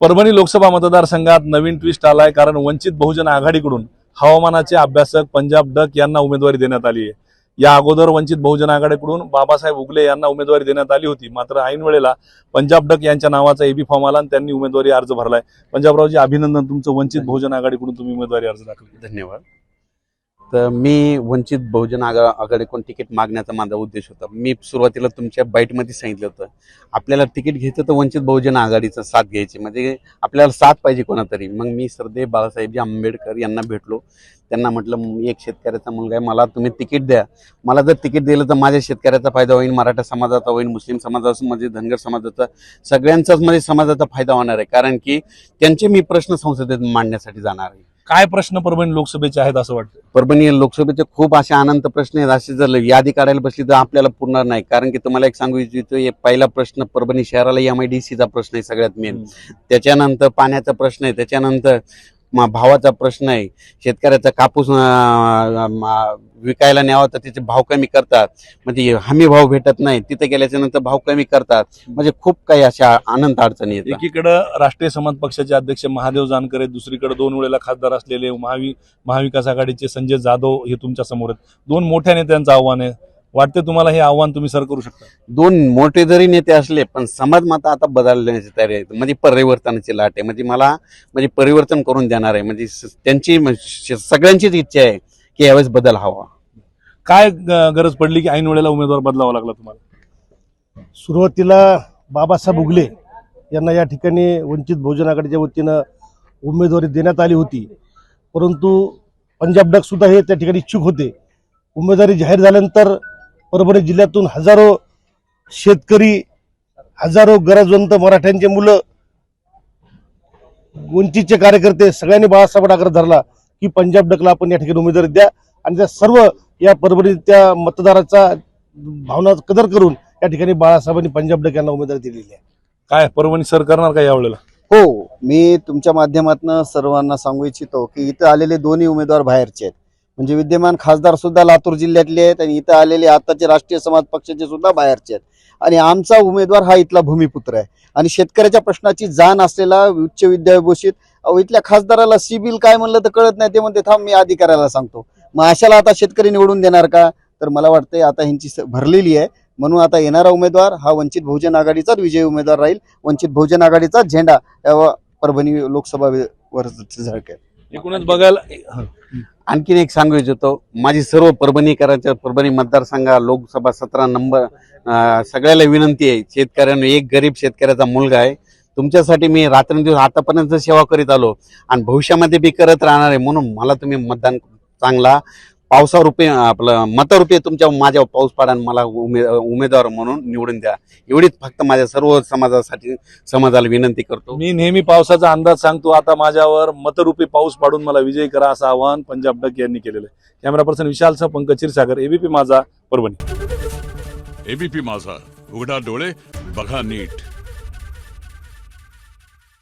परभणी लोकसभा मतदारसंघात नवीन ट्विस्ट आलाय, कारण वंचित बहुजन आघाडीकडून हवामानाचे अभ्यासक पंजाब डक यांना उमेदवारी देण्यात आली आहे। या अगोदर वंचित बहुजन आघाडीकडून बाबासाहेब उगले यांना उमेदवारी देण्यात आली होती, मात्र ऐन वेळेला पंजाब डक यांच्या नावाचा एबी फॉर्म आला आणि त्यांनी उमेदवारी अर्ज भरलाय। पंजाबरावजी, अभिनंदन तुमचं, वंचित बहुजन आघाडीकडून तुम्ही उमेदवारी अर्ज दाखल केला। धन्यवाद। तर मी वंचित बहुजन आघाडीकडून तिकीट मागण्याचा माझा उद्देश होता। मी सुरुवातीला तुमच्या बाईटमध्ये सांगितलं होतं, आपल्याला तिकीट घ्यायचं तर वंचित बहुजन आघाडीचं साथ घ्यायची, म्हणजे आपल्याला साथ पाहिजे कोणातरी। मग मी सरदेव बाळासाहेबजी आंबेडकर यांना भेटलो, त्यांना म्हटलं मी एक शेतकऱ्याचा मुलगा आहे, मला तुम्ही तिकीट द्या। मला जर तिकीट दिलं तर माझ्या शेतकऱ्याचा फायदा होईल, मराठा समाजाचा होईल, मुस्लिम समाजाचा, म्हणजे धनगर समाजाचा, सगळ्यांचाच म्हणजे समाजाचा फायदा होणार आहे, कारण की त्यांचे मी प्रश्न संसदेत मांडण्यासाठी जाणार आहे। काय प्रश्न परभणी लोकसभेचे आहेत असं वाटतं? परभणी लोकसभेचे खूप असे अनंत प्रश्न आहेत, असे जर यादी काढायला बसली तर आपल्याला पुरणार नाही। कारण की तुम्हाला एक सांगू इच्छितो, पहिला प्रश्न परभणी शहराला MIDCचा प्रश्न आहे सगळ्यात मेन, त्याच्यानंतर पाण्याचा प्रश्न आहे, त्याच्यानंतर भावाचा प्रश्न आहे, शेतकऱ्याचा कापूस विकायला न्यावा तर त्याचे भाव कमी करतात, म्हणजे हमी भाव भेटत नाही, तिथे गेल्याच्या नंतर भाव कमी करतात, म्हणजे खूप काही अशा अनंत अडचणी आहेत। एकीकडे राष्ट्रीय समाज पक्षाचे अध्यक्ष महादेव जानकर आहेत, दुसरीकडे 2 वेळेला खासदार असलेले महाविकास आघाडीचे संजय जाधव हे तुमच्या समोर आहेत। 2 मोठ्या नेत्यांचं आव्हान आहे, वाटते तुम्हाला हे आव्हान तुम्ही सर करू शकता? 2 मोठे जरी नेते असले पण समाज माता आता बदलण्याची तयारी आहे, म्हणजे परिवर्तनाची लाट आहे, म्हणजे परिवर्तन करून देणार आहे, म्हणजे त्यांची सगळ्यांचीच इच्छा आहे की यावेळेस बदल हवा। काय गरज पडली की ऐन वेळेला उमेदवार बदलावा लागला तुम्हाला? सुरुवातीला बाबासाहेब उगले यांना या ठिकाणी वंचित बहुजन आघाडीच्या वतीनं उमेदवारी देण्यात आली होती, परंतु पंजाब डक सुद्धा हे त्या ठिकाणी इच्छुक होते। उमेदवारी जाहीर झाल्यानंतर परभणी जिल्ह्यातून हजारो शेतकरी, हजारो गरजवंत मराठ्यांचे मुलं, वंचितचे कार्यकर्ते सगळ्यांनी बाळासाहेब आग्रह धरला की पंजाब डकला आपण या ठिकाणी उमेदवारी द्या, आणि त्या सर्व या परभणी त्या मतदाराचा भावना कदर करून या ठिकाणी बाळासाहेबांनी पंजाब डक यांना उमेदवारी दिलेली आहे। काय परभणी सर करणार का यावेळेला? हो, मी तुमच्या माध्यमातून सर्वांना सांगू इच्छितो की इथं आलेले दोन्ही उमेदवार बाहेरचे आहेत, म्हणजे विद्यमान खासदार सुद्धा लातूर जिल्ह्यातले आहेत आणि इथं आलेले आताचे राष्ट्रीय समाज पक्षाचे सुद्धा बाहेरचे आहेत, आणि आमचा उमेदवार हा इथला भूमिपुत्र आहे आणि शेतकऱ्याच्या प्रश्नाची जाण असलेला उच्च विद्याभूषित। इथल्या खासदाराला सिबिल काय म्हणलं तर कळत नाही, ते म्हणते थांब मी अधिकाऱ्याला सांगतो। मग अशाला आता शेतकरी निवडून देणार का? तर मला वाटतंय आता ह्यांची भरलेली आहे, म्हणून आता येणारा उमेदवार हा वंचित बहुजन आघाडीचाच विजयी उमेदवार राहील। वंचित बहुजन आघाडीचा झेंडा या परभणी लोकसभा वर झळकेल। एकूणच बघायला आणखीन एक सांगू इच्छितो, माझी सर्व परभणीकरांच्या परभणी मतदारसंघ लोकसभा 17 नंबर सगळ्याला विनंती आहे, शेतकऱ्यांना, एक गरीब शेतकऱ्याचा मुलगा आहे, तुमच्यासाठी मी रात्रंदिवस आतापर्यंत सेवा करीत आलो आणि भविष्यामध्ये बी करत राहणार आहे, म्हणून मला तुम्ही मतदान चांगला पावसारूपे आपलं मतरूपे तुमच्या माझ्या पाऊस पाडान मला उमेदवार म्हणून निवडून द्या, एवढीच फक्त माझ्या सर्व समाजाला विनंती करतो। मी नेहमी पावसाचा अंदाज सांगतो, आता माझ्यावर मतरूपी पाऊस पाडून मला विजयी करा असं आवाहन पंजाब डक यांनी केलेलं आहे। कॅमेरा पर्सन विशालसह पंकज क्षीरसागर, ABP माझा, परभणी। ABP माझा, उघडा डोळे बघा नीट।